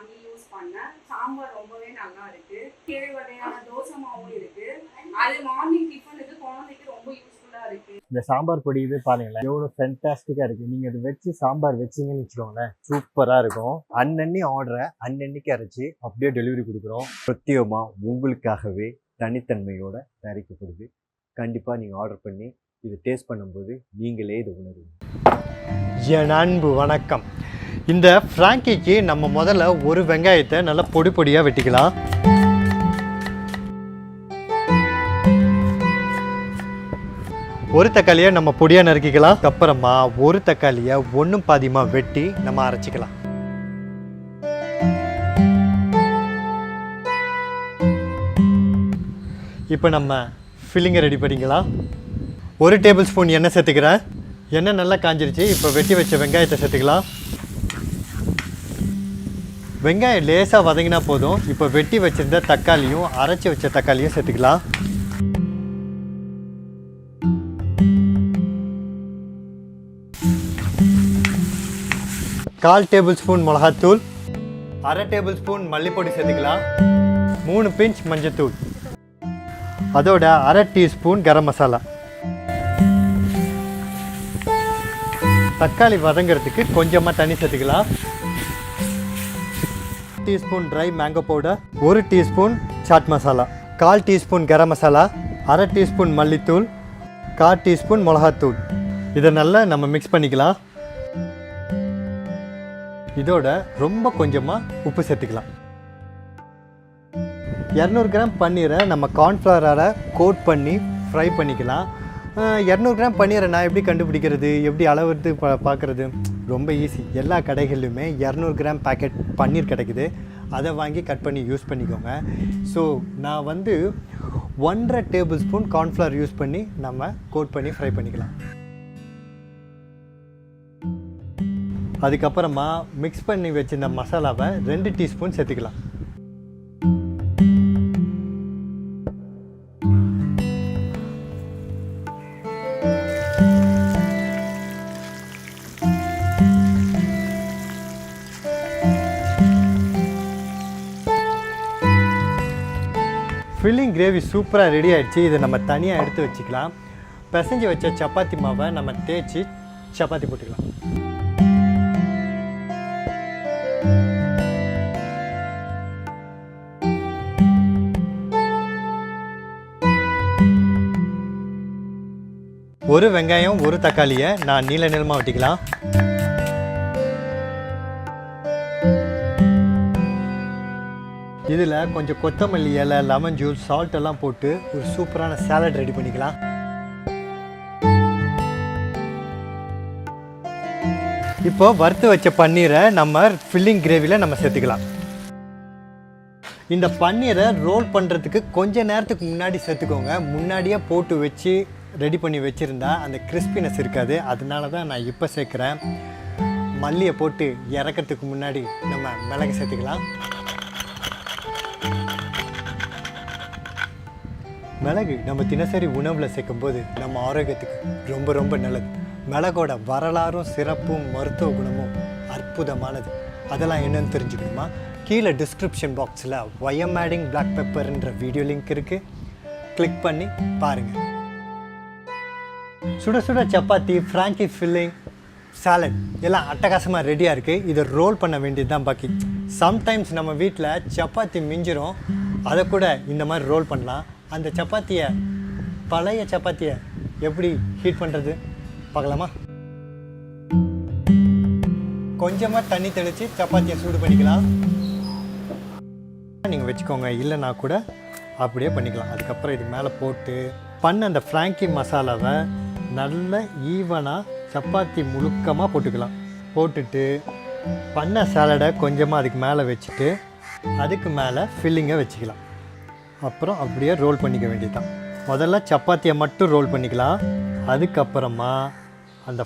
வாங்கி யூஸ் பண்ணேன். சாம்பார் ரொம்பவே நல்லா இருக்கு. 7 வகையான தோசை மாவும் இருக்கு. அது மார்னிங் டிஃபனுக்கு குழந்தைக்கு ரொம்ப யூஸ்ஃபுல்லா இருக்கு. இந்த சாம்பார் பொடி இது பாருங்களேன், எவ்வளோ ஃபென்டாஸ்டிக்காக இருக்குது. நீங்கள் இதை வச்சு சாம்பார் வச்சிங்கன்னு வச்சுக்கோங்களேன், சூப்பராக இருக்கும். அன்னன்னி ஆர்டரை அன்னன்னைக்கு அரைச்சி அப்படியே டெலிவரி கொடுக்குறோம். பிரத்யேகமாக உங்களுக்காகவே தனித்தன்மையோடு தயாரிக்கப்படுது. கண்டிப்பாக நீங்கள் ஆர்டர் பண்ணி இதை டேஸ்ட் பண்ணும்போது நீங்களே இதை உணருவீங்க. என் அன்பு வணக்கம். இந்த ஃப்ராங்கிக்கு நம்ம முதல்ல ஒரு வெங்காயத்தை நல்லா பொடி பொடியாக வெட்டிக்கலாம். ஒரு தக்காளியை நம்ம பொடியாக நறுக்கிக்கலாம். அப்புறமா ஒரு தக்காளியை ஒன்றும் பாதியமாக வெட்டி நம்ம அரைச்சிக்கலாம். இப்போ நம்ம ஃபில்லிங்கை ரெடி பண்ணிக்கலாம். 1 டேபிள் ஸ்பூன் எண்ணெய் சேர்த்துக்கிறேன். எண்ணெய் நல்லா காஞ்சிருச்சு. இப்போ வெட்டி வச்ச வெங்காயத்தை சேர்த்துக்கலாம். வெங்காயம் லேசாக வதங்கினா போதும். இப்போ வெட்டி வச்சிருந்த தக்காளியும் அரைச்சி வச்ச தக்காளியும் சேர்த்துக்கலாம். கால் டேபிள் ஸ்பூன் மிளகாத்தூள், 1/2 டேபிள் ஸ்பூன் மல்லிப்பொடி சேர்த்துக்கலாம். 3 பிஞ்ச் மஞ்சத்தூள், அதோட 1/2 டீஸ்பூன் கரம் மசாலா. தக்காளி வதங்கிறதுக்கு கொஞ்சமாக தண்ணி சேர்த்துக்கலாம். Teaspoon dry mango powder, 1 teaspoon chaat masala, 1/4 teaspoon garam masala, 1/2 teaspoon மல்லித்தூள், 1/4 டீஸ்பூன் மிளகாத்தூள். இதை நல்லா நம்ம மிக்ஸ் பண்ணிக்கலாம். இதோட ரொம்ப கொஞ்சமாக உப்பு சேர்த்துக்கலாம். 200 கிராம் பன்னீரை நம்ம கார்ன்ஃப்ளவரால் கோட் பண்ணி ஃப்ரை பண்ணிக்கலாம். 200 கிராம் பன்னீரை நான் எப்படி கண்டுபிடிக்கிறது, எப்படி அளவுறது பார்க்குறது? ரொம்ப ஈஸி. எல்லா கடைகள்லையுமே 200 கிராம் பேக்கெட் பன்னீர் கிடைக்குது. அதை வாங்கி கட் பண்ணி யூஸ் பண்ணிக்கோங்க. ஸோ நான் 1/2 டேபிள் ஸ்பூன் கார்ன்ஃப்ளவர் யூஸ் பண்ணி நம்ம கோட் பண்ணி ஃப்ரை பண்ணிக்கலாம். அதுக்கப்புறமா மிக்ஸ் பண்ணி வச்சிருந்த மசாலாவை 2 டீஸ்பூன் சேர்த்துக்கலாம். ஃபில்லிங் கிரேவி சூப்பராக ரெடி ஆகிடுச்சு. இதை நம்ம தனியாக எடுத்து வச்சுக்கலாம். பிசைஞ்சு வச்ச சப்பாத்தி மாவை நம்ம தேய்ச்சி சப்பாத்தி போட்டுக்கலாம். ஒரு வெங்காயம், ஒரு தக்காளியை நான் நீல நிலமாக வெட்டிக்கலாம். இதில் கொஞ்சம் கொத்தமல்லி இலை, லெமன் ஜூஸ், சால்ட் எல்லாம் போட்டு ஒரு சூப்பரான சாலட் ரெடி பண்ணிக்கலாம். இப்போ வறுத்து வச்ச பன்னீரை நம்ம ஃபில்லிங் கிரேவியில் நம்ம சேர்த்துக்கலாம். இந்த பன்னீரை ரோல் பண்ணுறதுக்கு கொஞ்ச நேரத்துக்கு முன்னாடி சேர்த்துக்கோங்க. முன்னாடியே போட்டு வச்சு ரெடி பண்ணி வச்சுருந்தா அந்த கிறிஸ்பினஸ் இருக்காது. அதனால தான் நான் இப்போ சேர்க்குறேன். மல்லியை போட்டு இறக்கிறதுக்கு முன்னாடி நம்ம மிளகு சேர்த்துக்கலாம். மிளகு நம்ம தினசரி உணவில் சேர்க்கும்போது நம்ம ஆரோக்கியத்துக்கு ரொம்ப ரொம்ப நல்லது. மிளகோட வரலாறும் சிறப்பும் மருத்துவ குணமும் அற்புதமானது. அதெல்லாம் என்னன்னு தெரிஞ்சுக்கணுமா? கீழே டிஸ்கிரிப்ஷன் பாக்ஸில் ஒயம் ஆடிங் பிளாக் பெப்பர்ன்ற வீடியோ லிங்க் இருக்குது. கிளிக் பண்ணி பாருங்கள். சுட சுட சப்பாத்தி, ஃப்ராங்கி ஃபில்லிங், சாலட் எல்லாம் அட்டகாசமாக ரெடியாக இருக்குது. இதை ரோல் பண்ண வேண்டியது தான் பாக்கி. சம்டைம்ஸ் நம்ம வீட்டில் சப்பாத்தி மிஞ்சிரும். அதை கூட இந்த மாதிரி ரோல் பண்ணலாம். அந்த சப்பாத்தியை, பழைய சப்பாத்தியை எப்படி ஹீட் பண்ணுறது பார்க்கலாமா? கொஞ்சமாக தண்ணி தெளித்து சப்பாத்தியை சூடு பண்ணிக்கலாம். நீங்கள் வச்சுக்கோங்க, இல்லைனா கூட அப்படியே பண்ணிக்கலாம். அதுக்கப்புறம் இது மேலே போட்டு பண்ண அந்த ஃப்ராங்கி மசாலாவை நல்ல ஈவனாக சப்பாத்தி முழுக்கமாக போட்டுக்கலாம். போட்டுட்டு பண்ண சாலடை கொஞ்சமாக அதுக்கு மேலே வச்சுட்டு அதுக்கு மேலே ஃபில்லிங்கை வச்சுக்கலாம். அப்புறம் அப்படியே ரோல் பண்ணிக்க வேண்டியது தான். முதல்ல சப்பாத்தியை மட்டும் ரோல் பண்ணிக்கலாம். அதுக்கப்புறமா